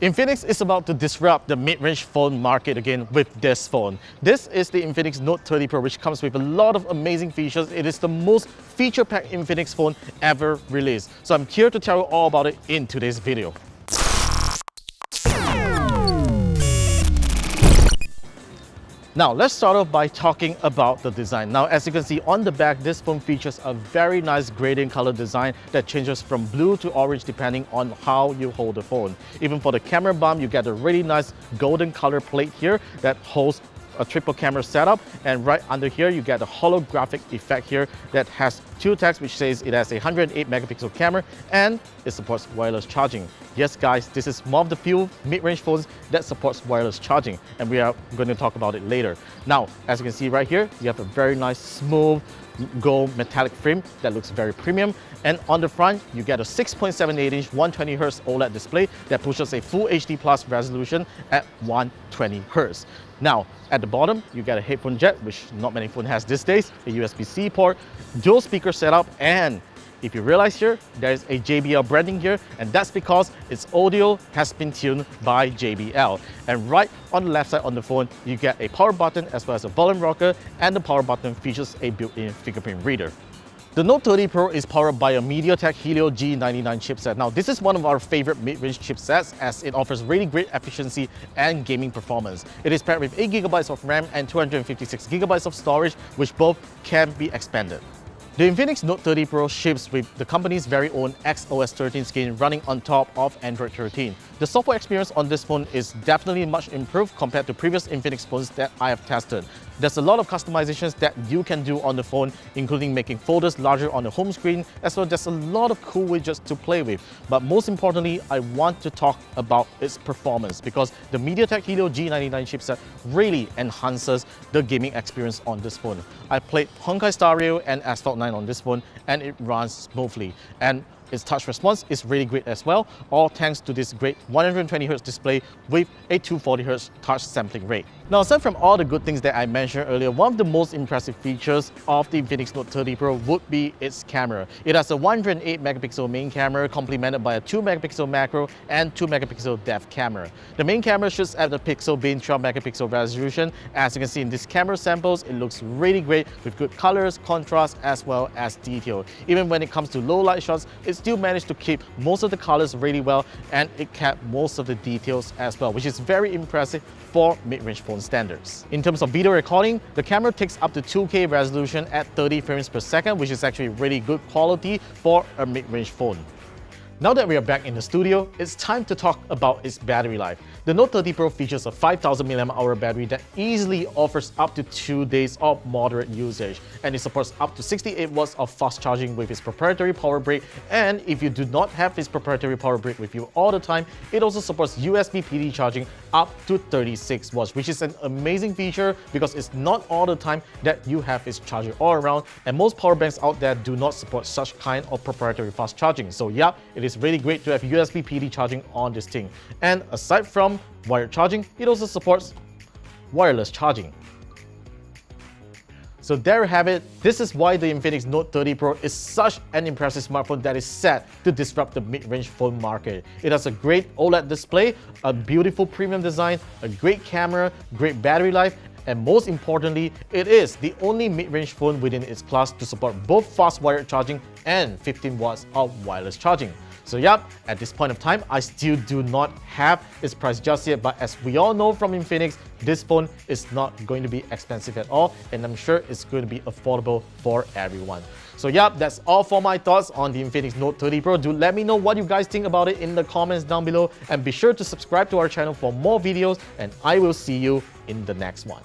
Infinix is about to disrupt the mid-range phone market again with this phone. This is the Infinix Note 30 Pro, which comes with a lot of amazing features. It is the most feature-packed Infinix phone ever released. So I'm here to tell you all about it in today's video. Now, let's start off by talking about the design. Now, as you can see on the back, this phone features a very nice gradient color design that changes from blue to orange depending on how you hold the phone. Even for the camera bump, you get a really nice golden color plate here that holds a triple camera setup, and right under here you get a holographic effect here that has two tags which says it has a 108 megapixel camera and it supports wireless charging. Yes guys, this is one of the few mid-range phones that supports wireless charging, and we are going to talk about it later. Now, as you can see right here, you have a very nice smooth gold metallic frame that looks very premium, and on the front you get a 6.78-inch 120Hz OLED display that pushes a full HD plus resolution at 120Hz. Now, at the bottom, you get a headphone jack, which not many phones has these days, a USB-C port, dual speaker setup, and if you realize here, there's a JBL branding here, and that's because its audio has been tuned by JBL. And right on the left side on the phone, you get a power button as well as a volume rocker, and the power button features a built-in fingerprint reader. The Note 30 Pro is powered by a Mediatek Helio G99 chipset. Now, this is one of our favorite mid-range chipsets as it offers really great efficiency and gaming performance. It is paired with 8GB of RAM and 256GB of storage, which both can be expanded. The Infinix Note 30 Pro ships with the company's very own XOS 13 skin running on top of Android 13. The software experience on this phone is definitely much improved compared to previous Infinix phones that I have tested. There's a lot of customizations that you can do on the phone, including making folders larger on the home screen, as well as there's a lot of cool widgets to play with. But most importantly, I want to talk about its performance because the Mediatek Helio G99 chipset really enhances the gaming experience on this phone. I played Honkai Star Rail and Asphalt 9 on this phone, and it runs smoothly. And its touch response is really great as well, all thanks to this great 120Hz display with a 240Hz touch sampling rate. Now, aside from all the good things that I mentioned earlier, one of the most impressive features of the Infinix Note 30 Pro would be its camera. It has a 108 megapixel main camera complemented by a 2 megapixel macro and 2 megapixel depth camera. The main camera shoots at the pixel bin 12 megapixel resolution. As you can see in these camera samples, it looks really great with good colors, contrast, as well as detail. Even when it comes to low light shots, it still managed to keep most of the colors really well, and it kept most of the details as well, which is very impressive for mid-range phone standards. In terms of video recording, the camera takes up to 2K resolution at 30 frames per second, which is actually really good quality for a mid-range phone. Now that we are back in the studio, it's time to talk about its battery life. The Note 30 Pro features a 5000 mAh battery that easily offers up to 2 days of moderate usage, and it supports up to 68 watts of fast charging with its proprietary power brick. And if you do not have its proprietary power brick with you all the time, it also supports USB PD charging up to 36 watts, which is an amazing feature because it's not all the time that you have its charger all around, and most power banks out there do not support such kind of proprietary fast charging. So yeah, it is really great to have USB PD charging on this thing. And aside from wired charging, it also supports wireless charging. So there you have it. This is why the Infinix Note 30 Pro is such an impressive smartphone that is set to disrupt the mid-range phone market. It has a great OLED display, a beautiful premium design, a great camera, great battery life, and most importantly, it is the only mid-range phone within its class to support both fast wired charging and 15 watts of wireless charging. So yep, at this point of time, I still do not have its price just yet, but as we all know from Infinix, this phone is not going to be expensive at all, and I'm sure it's going to be affordable for everyone. So yep, that's all for my thoughts on the Infinix Note 30 Pro. Do let me know what you guys think about it in the comments down below, and be sure to subscribe to our channel for more videos, and I will see you in the next one.